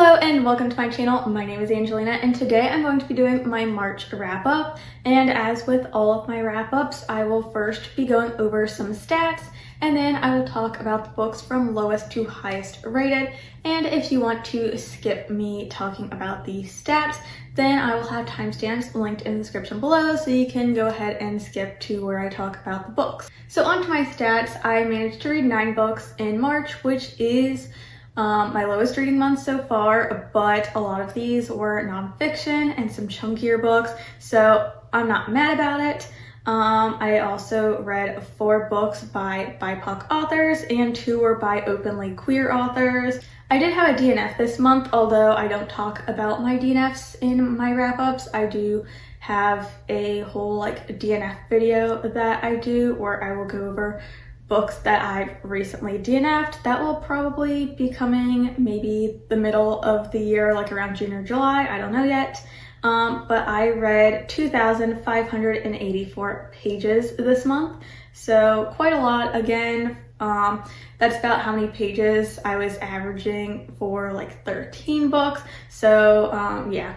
Hello and welcome to my channel. My name is Angelina and today I'm going to be doing my March wrap up. And as with all of my wrap ups, I will first be going over some stats and then I will talk about the books from lowest to highest rated. And if you want to skip me talking about the stats, then I will have timestamps linked in the description below so you can go ahead and skip to where I talk about the books. So on to my stats, I managed to read 9 books in March, which is my lowest reading month so far, but a lot of these were nonfiction and some chunkier books, so I'm not mad about it. I also read 4 books by BIPOC authors and 2 were by openly queer authors. I did have a DNF this month, although I don't talk about my DNFs in my wrap-ups. I do have a whole DNF video that I do where I will go over books that I've recently DNF'd. That will probably be coming maybe the middle of the year, like around June or July, I don't know yet. But I read 2,584 pages this month, so quite a lot. Again, that's about how many pages I was averaging for like 13 books. So yeah,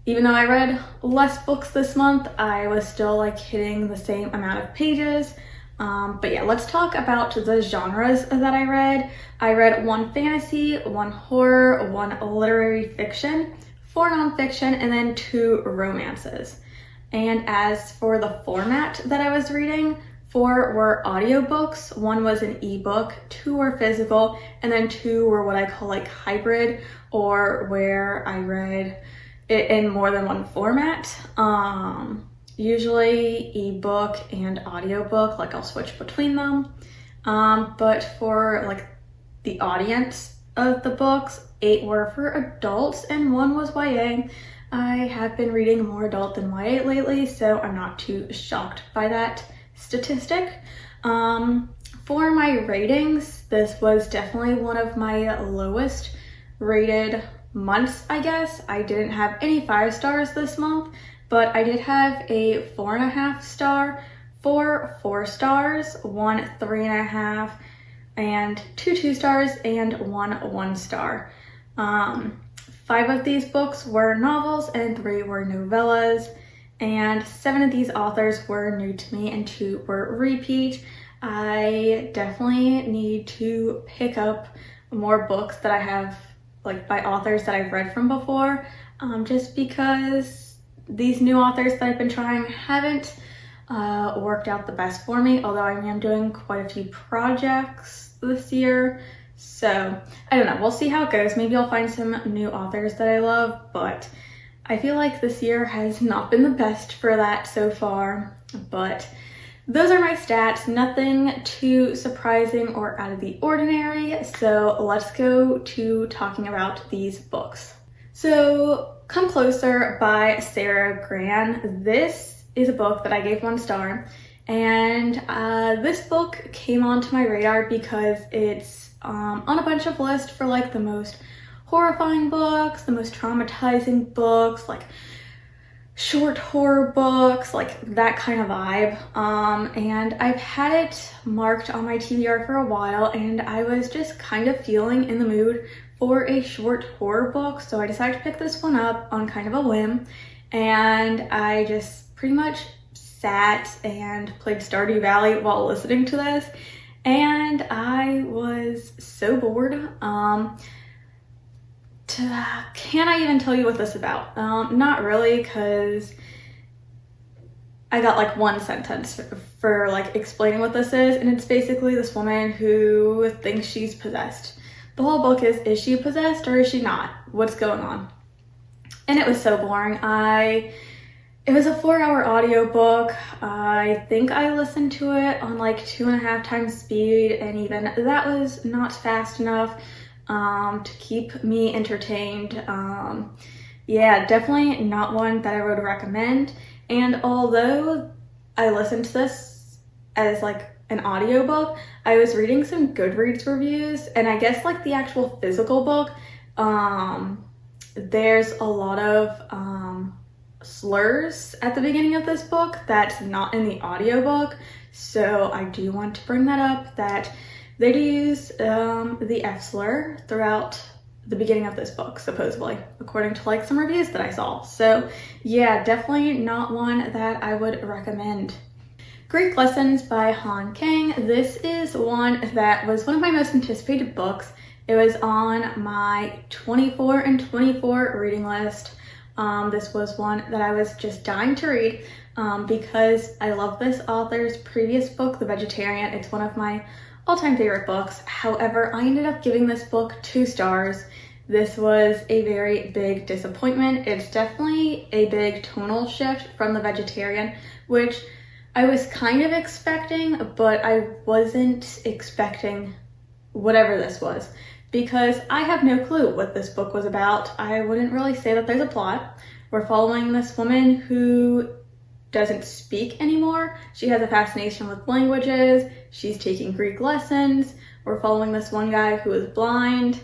even though I read less books this month, I was still like hitting the same amount of pages. But yeah, let's talk about the genres that I read. I read 1 fantasy, 1 horror, 1 literary fiction, 4 nonfiction, and then 2 romances. And as for the format that I was reading, 4 were audiobooks, 1 was an ebook, 2 were physical, and then 2 were what I call like hybrid, or where I read it in more than 1 format. Usually ebook and audiobook, like I'll switch between them. But for like the audience of the books, 8 were for adults and 1 was YA. I have been reading more adult than YA lately, so I'm not too shocked by that statistic. For my ratings, this was definitely one of my lowest rated months, I guess. I didn't have any 5 stars this month, but I did have a 4.5 star, 4 4 stars, 1 3.5, and 2 2 stars, and 1 1 star. 5 of these books were novels and 3 were novellas, and 7 of these authors were new to me and 2 were repeat. I definitely need to pick up more books that I have like by authors that I've read from before, just because these new authors that I've been trying haven't worked out the best for me, although I am doing quite a few projects this year. So I don't know, we'll see how it goes. Maybe I'll find some new authors that I love, but I feel like this year has not been the best for that so far. But those are my stats, nothing too surprising or out of the ordinary. So let's go to talking about these books. So Come Closer by Sara Gran. This is a book that I gave 1 star, and this book came onto my radar because it's on a bunch of lists for like the most horrifying books, the most traumatizing books, like short horror books, like that kind of vibe. And I've had it marked on my TBR for a while, and I was just kind of feeling in the mood for a short horror book, so I decided to pick this one up on kind of a whim, and I just pretty much sat and played Stardew Valley while listening to this, and I was so bored. Can I even tell you what this is about? Not really, because I got like 1 sentence for like explaining what this is, and it's basically this woman who thinks she's possessed. The whole book is she possessed or is she not? What's going on? And it was so boring. It was a 4-hour audiobook. I think I listened to it on like 2.5 times speed, and even that was not fast enough to keep me entertained. Yeah, definitely not one that I would recommend. And although I listened to this as like an audiobook, I was reading some Goodreads reviews, and I guess like the actual physical book, there's a lot of slurs at the beginning of this book that's not in the audiobook. So I do want to bring that up, that they do use the F slur throughout the beginning of this book, supposedly, according to like some reviews that I saw. So yeah, definitely not one that I would recommend. Greek Lessons by Kang. This is one that was one of my most anticipated books. It was on my 24 and 24 reading list. This was one that I was just dying to read because I love this author's previous book, The Vegetarian. It's one of my all-time favorite books. However, I ended up giving this book 2 stars. This was a very big disappointment. It's definitely a big tonal shift from The Vegetarian, which I was kind of expecting, but I wasn't expecting whatever this was, because I have no clue what this book was about. I wouldn't really say that there's a plot. We're following this woman who doesn't speak anymore. She has a fascination with languages. She's taking Greek lessons. We're following this one guy who is blind.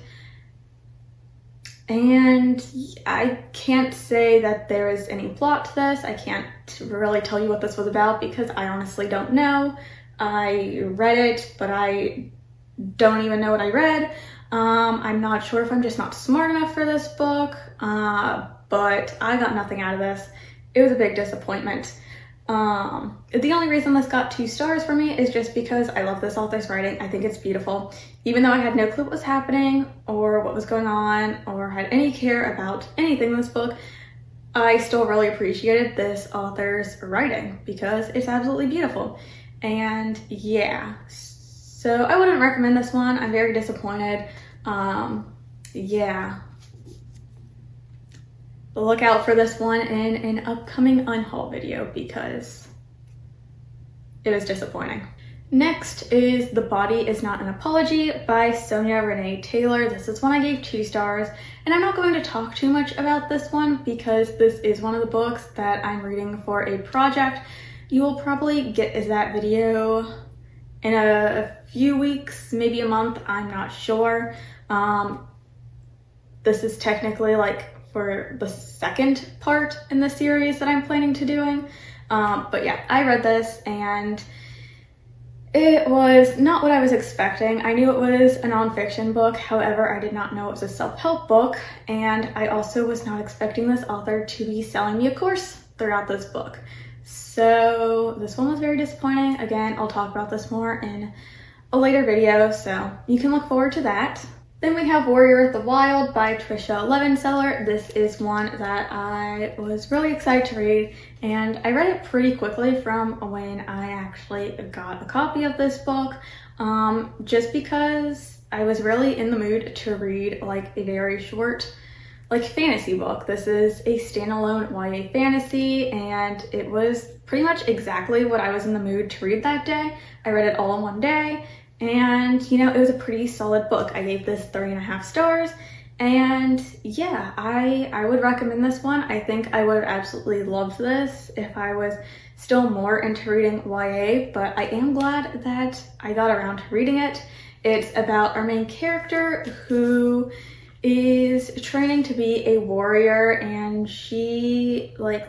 And I can't say that there is any plot to this. I can't really tell you what this was about because I honestly don't know. I read it, but I don't even know what I read. I'm not sure if I'm just not smart enough for this book, but I got nothing out of this. It was a big disappointment. The only reason this got 2 stars for me is just because I love this author's writing. I think it's beautiful. Even though I had no clue what was happening or what was going on or had any care about anything in this book, I still really appreciated this author's writing because it's absolutely beautiful. And yeah, so I wouldn't recommend this one. I'm very disappointed. Yeah. Look out for this one in an upcoming unhaul video because it is disappointing. Next is The Body Is Not an Apology by Sonya Renee Taylor. This is one I gave 2 stars, and I'm not going to talk too much about this one because this is one of the books that I'm reading for a project. You will probably get that video in a few weeks, maybe a month, I'm not sure. This is technically like for the second part in the series that I'm planning to doing. But yeah, I read this and it was not what I was expecting. I knew it was a nonfiction book, however, I did not know it was a self-help book, and I also was not expecting this author to be selling me a course throughout this book. So this one was very disappointing. Again, I'll talk about this more in a later video, so you can look forward to that. Then we have Warrior of the Wild by Tricia Levenseller. This is one that I was really excited to read, and I read it pretty quickly from when I actually got a copy of this book, just because I was really in the mood to read like a very short like fantasy book. This is a standalone YA fantasy, and it was pretty much exactly what I was in the mood to read that day. I read it all in one day. And, you know, it was a pretty solid book. I gave this 3.5 stars. And yeah, I would recommend this one. I think I would have absolutely loved this if I was still more into reading YA, but I am glad that I got around to reading it. It's about our main character who is training to be a warrior, and she like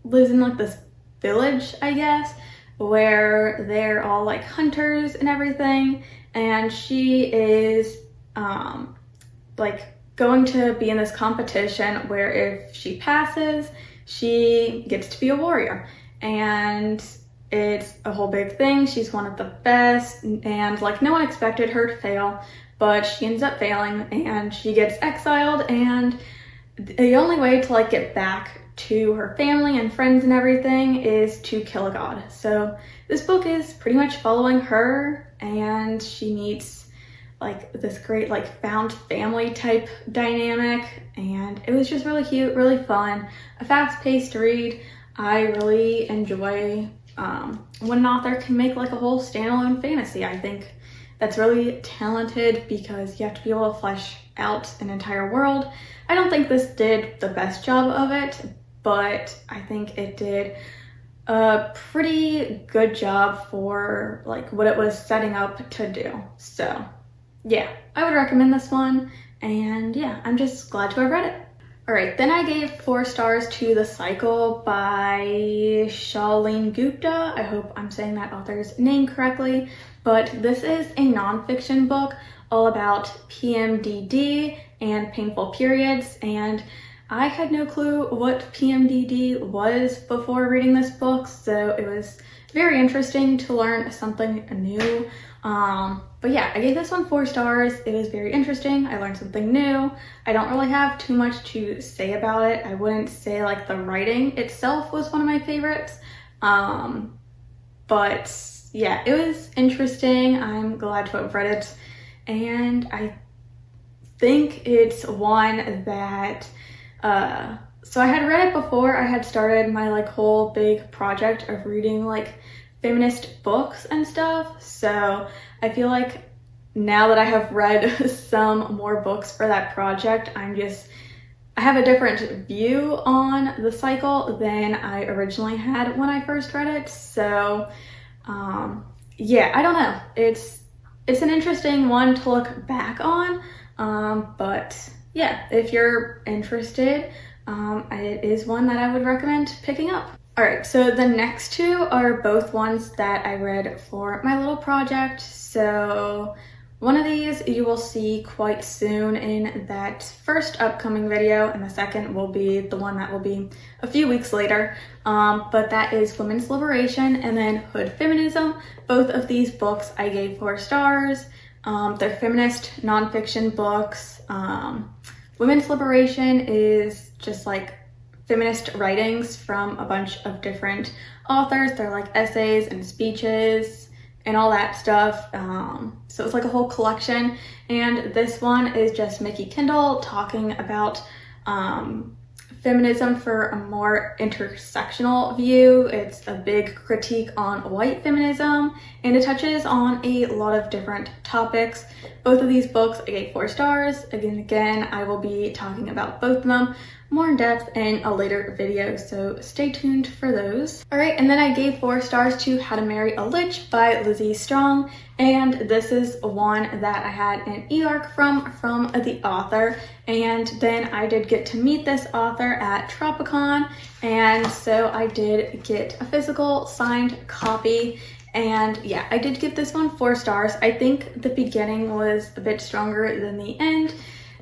lives in like this village, I guess, where they're all like hunters and everything, and she is like going to be in this competition where if she passes, she gets to be a warrior, and it's a whole big thing. She's one of the best, and like no one expected her to fail, but she ends up failing and she gets exiled, and the only way to like get back to her family and friends and everything is to kill a god. So this book is pretty much following her, and she meets like this great like found family type dynamic, and it was just really cute, really fun, a fast-paced read. I really enjoy when an author can make like a whole standalone fantasy. I think that's really talented because you have to be able to flesh out an entire world. I don't think this did the best job of it, but I think it did a pretty good job for like what it was setting up to do. So yeah, I would recommend this one, and yeah, I'm just glad to have read it. All right, then I gave 4 stars to The Cycle by Shalene Gupta. I hope I'm saying that author's name correctly, but this is a nonfiction book all about PMDD and painful periods, and I had no clue what PMDD was before reading this book, so it was very interesting to learn something new. But yeah, I gave this one 4 stars. It was very interesting. I learned something new. I don't really have too much to say about it. I wouldn't say like the writing itself was one of my favorites. But yeah, it was interesting. I'm glad to have read it. And I think it's one that, so I had read it before I had started my like whole big project of reading like feminist books and stuff. So I feel like now that I have read some more books for that project, I have a different view on the cycle than I originally had when I first read it. So yeah, I don't know. It's an interesting one to look back on. But yeah, if you're interested, it is one that I would recommend picking up. Alright, so the next 2 are both ones that I read for my little project. So one of these you will see quite soon in that first upcoming video, and the second will be the one that will be a few weeks later. But that is Women's Liberation and then Hood Feminism. Both of these books I gave 4 stars. They're feminist nonfiction books. Women's Liberation is just like feminist writings from a bunch of different authors. They're like essays and speeches and all that stuff. So it's like a whole collection. And this one is just Mikki Kendall talking about feminism for a more intersectional view. It's a big critique on white feminism, and it touches on a lot of different topics. Both of these books I gave 4 stars. Again, I will be talking about both of them more in depth in a later video, so stay tuned for those. Alright, and then I gave 4 stars to How to Marry a Lich by Lizzie Strong, and this is one that I had an e-arc from the author, and then I did get to meet this author at Tropicon, and so I did get a physical signed copy. And yeah, I did give this one 4 stars. I think the beginning was a bit stronger than the end.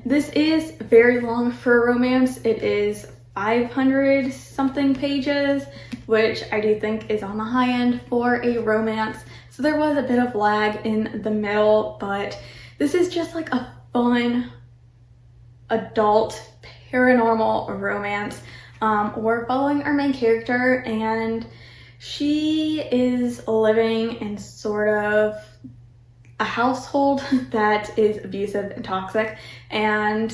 This is very long for a romance. It is 500 something pages, which I do think is on the high end for a romance. So there was a bit of lag in the middle, but this is just like a fun adult paranormal romance. We're following our main character, and she is living in sort of a household that is abusive and toxic, and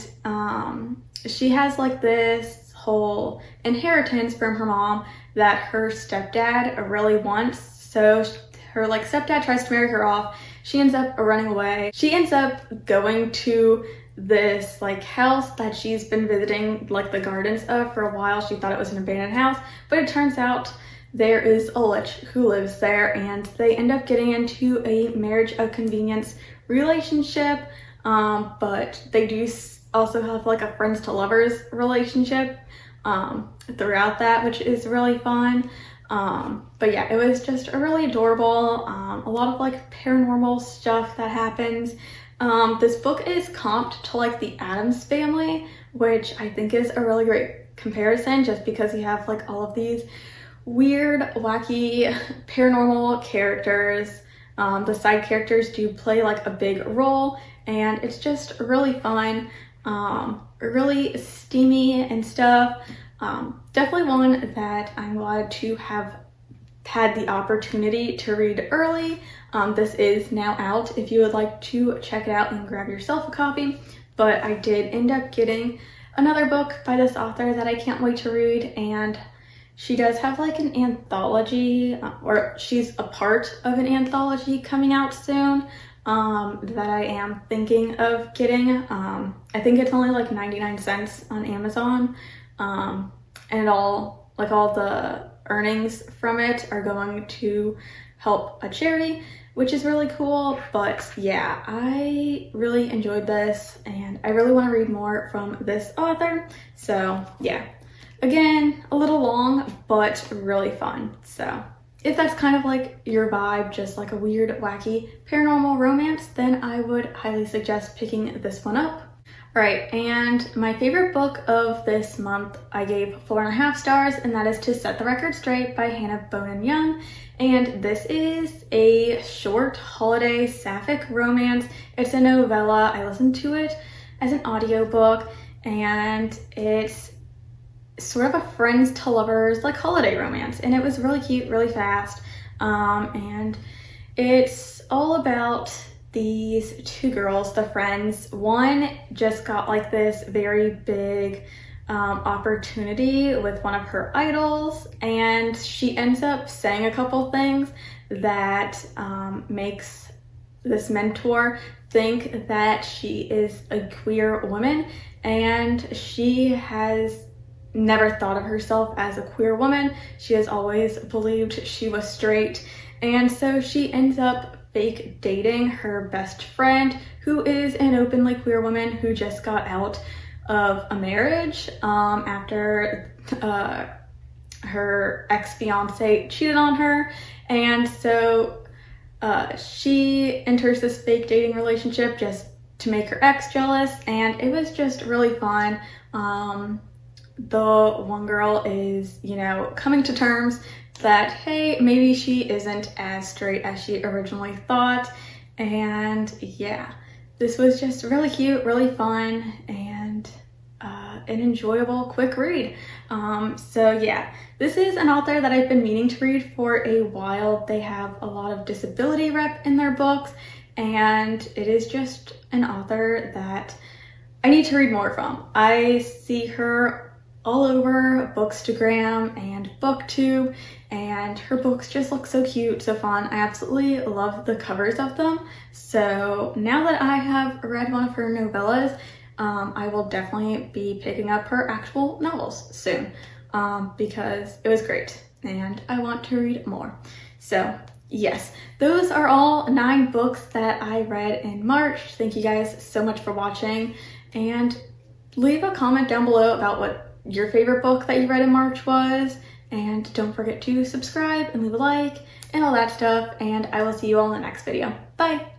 she has like this whole inheritance from her mom that her stepdad really wants. So her like stepdad tries to marry her off. She ends up running away. She ends up going to this like house that she's been visiting like the gardens of for a while. She thought it was an abandoned house, but it turns out there is a Lich who lives there, and they end up getting into a marriage of convenience relationship, but they do also have like a friends to lovers relationship throughout that, which is really fun. But yeah, it was just a really adorable, a lot of like paranormal stuff that happens. This book is comped to like the Addams Family, which I think is a really great comparison, just because you have like all of these weird, wacky, paranormal characters. The side characters do play like a big role, and it's just really fun, really steamy and stuff. Definitely one that I'm glad to have had the opportunity to read early. This is now out if you would like to check it out and grab yourself a copy, but I did end up getting another book by this author that I can't wait to read, and she does have like an anthology, or she's a part of an anthology coming out soon, that I am thinking of getting. I think it's only like 99 cents on Amazon, and all the earnings from it are going to help a charity, which is really cool. But yeah, I really enjoyed this, and I really want to read more from this author. So yeah. Again, a little long, but really fun. So if that's kind of like your vibe, just like a weird, wacky, paranormal romance, then I would highly suggest picking this one up. Right, and my favorite book of this month I gave 4.5 stars, and that is To Set the Record Straight by Hannah Bonam-Young. And this is a short holiday sapphic romance. It's a novella. I listened to it as an audiobook, and it's sort of a friends to lovers like holiday romance, and it was really cute, really fast, and it's all about these two girls, the friends. One just got like this very big opportunity with one of her idols, and she ends up saying a couple things that makes this mentor think that she is a queer woman, and she has never thought of herself as a queer woman. She has always believed she was straight, and so she ends up fake dating her best friend, who is an openly queer woman who just got out of a marriage after her ex-fiance cheated on her. And so she enters this fake dating relationship just to make her ex jealous, and it was just really fun. The one girl is, you know, coming to terms that, hey, maybe she isn't as straight as she originally thought. And yeah, this was just really cute, really fun, and an enjoyable quick read. So yeah, this is an author that I've been meaning to read for a while. They have a lot of disability rep in their books, and it is just an author that I need to read more from. I see her all over Bookstagram and BookTube, and her books just look so cute, so fun. I absolutely love the covers of them. So now that I have read one of her novellas, I will definitely be picking up her actual novels soon, because it was great and I want to read more. So yes, those are all 9 books that I read in March. Thank you guys so much for watching, and leave a comment down below about what your favorite book that you read in March was, and don't forget to subscribe and leave a like and all that stuff, and I will see you all in the next video. Bye!